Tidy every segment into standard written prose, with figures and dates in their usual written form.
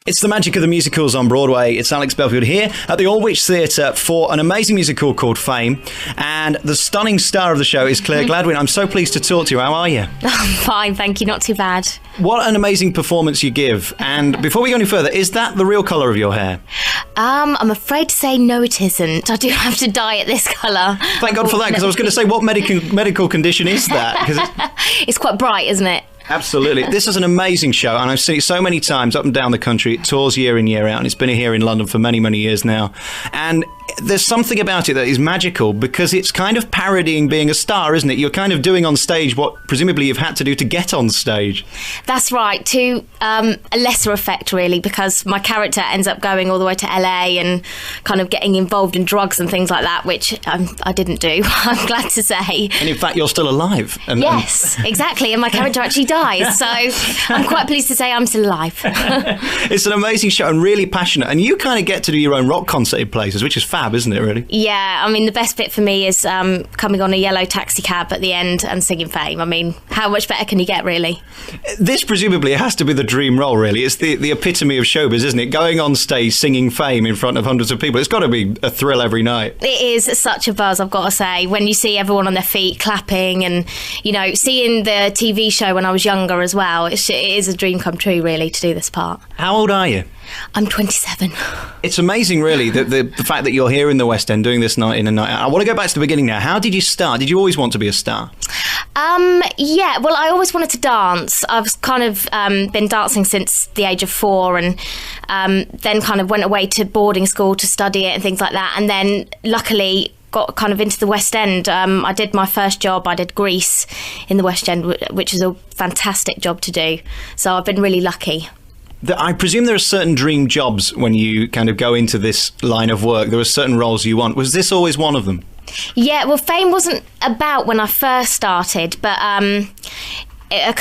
It's the magic of the musicals on Broadway. It's Alex Belfield here at the All Witch Theatre for an amazing musical called Fame. And the stunning star of the show is Clare Gladwin. I'm so pleased to talk to you. How are you? I'm fine, thank you. Not too bad. What an amazing performance you give. And before we go any further, is that the real colour of your hair? I'm afraid to say no, it isn't. I do have to dye it this colour. Thank God for that, because I was going to say, what medical condition is that? It's quite bright, isn't it? Absolutely. This is an amazing show, and I've seen it so many times up and down the country. It tours year in, year out, and it's been here in London for many, many years now. And there's something about it that is magical, because it's kind of parodying being a star, isn't it? You're kind of doing on stage what presumably you've had to do to get on stage. That's right, to a lesser effect, really, because my character ends up going all the way to LA and kind of getting involved in drugs and things like that, which I didn't do, I'm glad to say. And in fact, you're still alive. Yes, exactly, and my character actually dies, so I'm quite pleased to say I'm still alive. It's an amazing show and really passionate, and you kind of get to do your own rock concert in places, which is fab, isn't it, really? Yeah, I mean, the best bit for me is coming on a yellow taxi cab at the end and singing Fame. I mean, how much better can you get, really? This presumably has to be the dream role, really. It's the epitome of showbiz, isn't it? Going on stage singing Fame in front of hundreds of people. It's got to be a thrill every night. It is such a buzz, I've got to say, when you see everyone on their feet clapping and, you know, seeing the TV show when I was younger as well. It is a dream come true, really, to do this part. How old are you? I'm 27. It's amazing, really, the fact that you're here in the West End doing this night in and night out. I want to go back to the beginning now. How did you start? Did you always want to be a star? Yeah, well, I always wanted to dance. I've kind of been dancing since the age of 4, and then kind of went away to boarding school to study it and things like that. And then, luckily, got kind of into the West End. I did my first job, I did Grease in the West End, which is a fantastic job to do. So I've been really lucky. I presume there are certain dream jobs when you kind of go into this line of work. There are certain roles you want. Was this always one of them? Yeah, well, Fame wasn't about when I first started, but it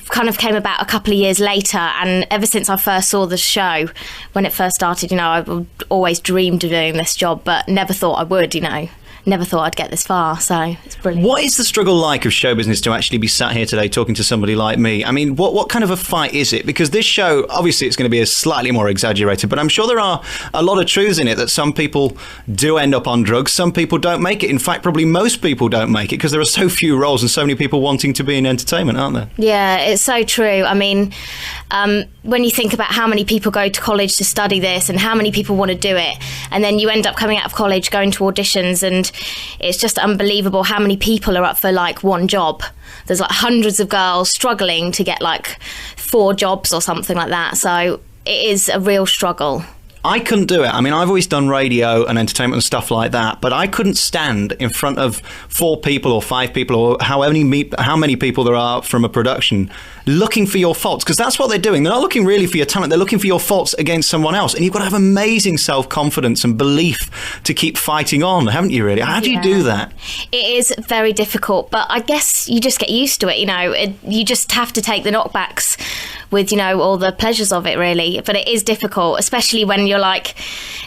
kind of came about a couple of years later, and ever since I first saw the show, when it first started, you know, I always dreamed of doing this job, but never thought I would, you know. Never thought I'd get this far, so it's brilliant. What is the struggle like of show business to actually be sat here today talking to somebody like me? I mean, what kind of a fight is it? Because this show, obviously it's going to be slightly more exaggerated, but I'm sure there are a lot of truths in it that some people do end up on drugs, some people don't make it. In fact, probably most people don't make it because there are so few roles and so many people wanting to be in entertainment, aren't there? Yeah, it's so true. I mean, when you think about how many people go to college to study this and how many people want to do it, and then you end up coming out of college, going to auditions, and it's just unbelievable how many people are up for like one job. There's like hundreds of girls struggling to get like 4 jobs or something like that. So it is a real struggle. I couldn't do it. I mean, I've always done radio and entertainment and stuff like that, but I couldn't stand in front of 4 people or 5 people or how many people there are from a production looking for your faults, because that's what they're doing. They're not looking really for your talent. They're looking for your faults against someone else. And you've got to have amazing self-confidence and belief to keep fighting on, haven't you, really? How do you do that? It is very difficult, but I guess you just get used to it, you know. You just have to take the knockbacks with, you know, all the pleasures of it, really. But it is difficult, especially when you're like,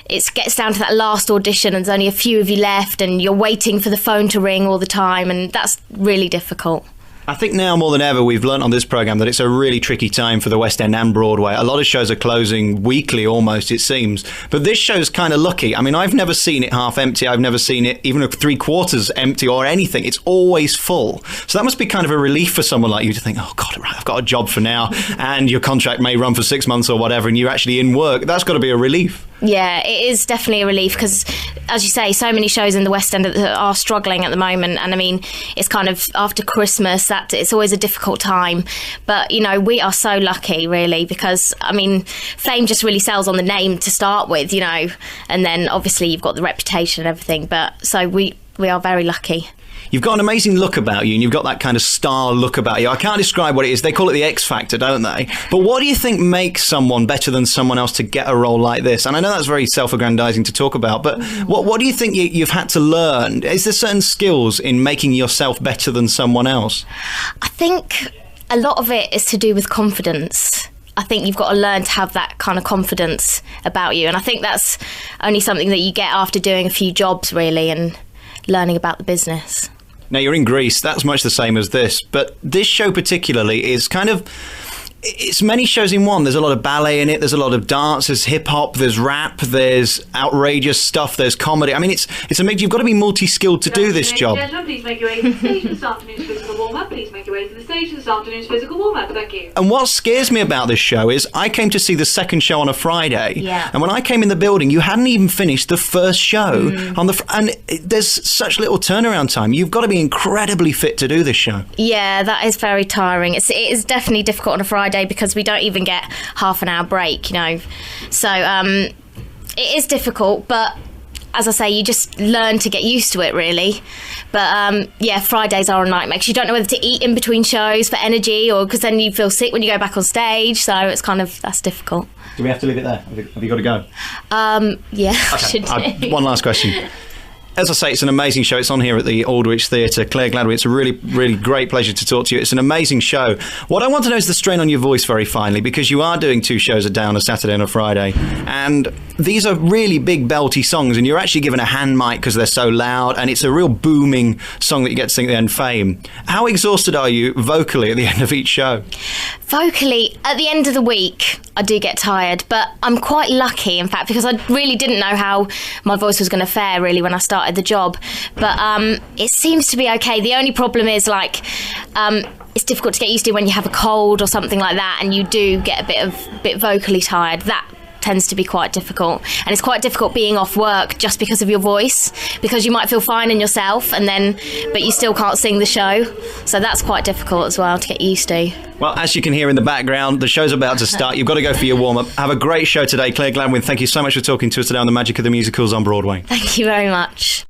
it gets down to that last audition and there's only a few of you left and you're waiting for the phone to ring all the time, and that's really difficult. I think now more than ever we've learnt on this programme that it's a really tricky time for the West End and Broadway. A lot of shows are closing weekly almost, it seems. But this show's kind of lucky. I mean, I've never seen it half empty. I've never seen it even 3/4 empty or anything. It's always full. So that must be kind of a relief for someone like you to think, oh, God, right, I've got a job for now. And your contract may run for 6 months or whatever, and you're actually in work. That's got to be a relief. Yeah, it is definitely a relief because, as you say, so many shows in the West End are struggling at the moment. And I mean, it's kind of after Christmas that it's always a difficult time. But, you know, we are so lucky, really, because, I mean, Fame just really sells on the name to start with, you know, and then obviously you've got the reputation and everything. But so we are very lucky. You've got an amazing look about you, and you've got that kind of star look about you. I can't describe what it is. They call it the X Factor, don't they? But what do you think makes someone better than someone else to get a role like this? And I know that's very self-aggrandizing to talk about, but what do you think you've had to learn? Is there certain skills in making yourself better than someone else? I think a lot of it is to do with confidence. I think you've got to learn to have that kind of confidence about you. And I think that's only something that you get after doing a few jobs, really, and learning about the business. Now, you're in Greece. That's much the same as this. But this show particularly is kind of... it's many shows in one. There's a lot of ballet in it. There's a lot of dance. There's hip hop. There's rap. There's outrageous stuff. There's comedy. I mean, it's a mix. You've got to be multi-skilled to do this job. Please make your way to the stage for this afternoon's physical warm-up. Please make your way to the stage for this afternoon's physical warm-up. Thank you. And what scares me about this show is I came to see the second show on a Friday. Yeah. And when I came in the building, you hadn't even finished the first show on the. And there's such little turnaround time. You've got to be incredibly fit to do this show. Yeah, that is very tiring. It is definitely difficult on a Friday because we don't even get half an hour break, you know. So it is difficult, but as I say, you just learn to get used to it, really. But yeah, Fridays are a nightmare because you don't know whether to eat in between shows for energy or because then you feel sick when you go back on stage. So it's that's difficult. Do we have to leave it there? Have you got to go? Yeah, Okay. I should do. One last question. As I say, it's an amazing show. It's on here at the Aldwych Theatre. Clare Gladwin, it's a really, really great pleasure to talk to you. It's an amazing show. What I want to know is the strain on your voice very finely, because you are doing 2 shows a day on a Saturday and a Friday. And these are really big, belty songs, and you're actually given a hand mic because they're so loud, and it's a real booming song that you get to sing at the end, Fame. How exhausted are you vocally at the end of each show? Vocally, at the end of the week, I do get tired, but I'm quite lucky, in fact, because I really didn't know how my voice was going to fare, really, when I started the job. But it seems to be okay. The only problem is, like, it's difficult to get used to when you have a cold or something like that, and you do get a bit vocally tired. That tends to be quite difficult, and it's quite difficult being off work just because of your voice, because you might feel fine in yourself but you still can't sing the show, so that's quite difficult as well to get used to. Well, as you can hear in the background, the show's about to start. You've got to go for your warm-up. Have a great show today. Clare Gladwin, thank you so much for talking to us today on The Magic of the Musicals on Broadway. Thank you very much.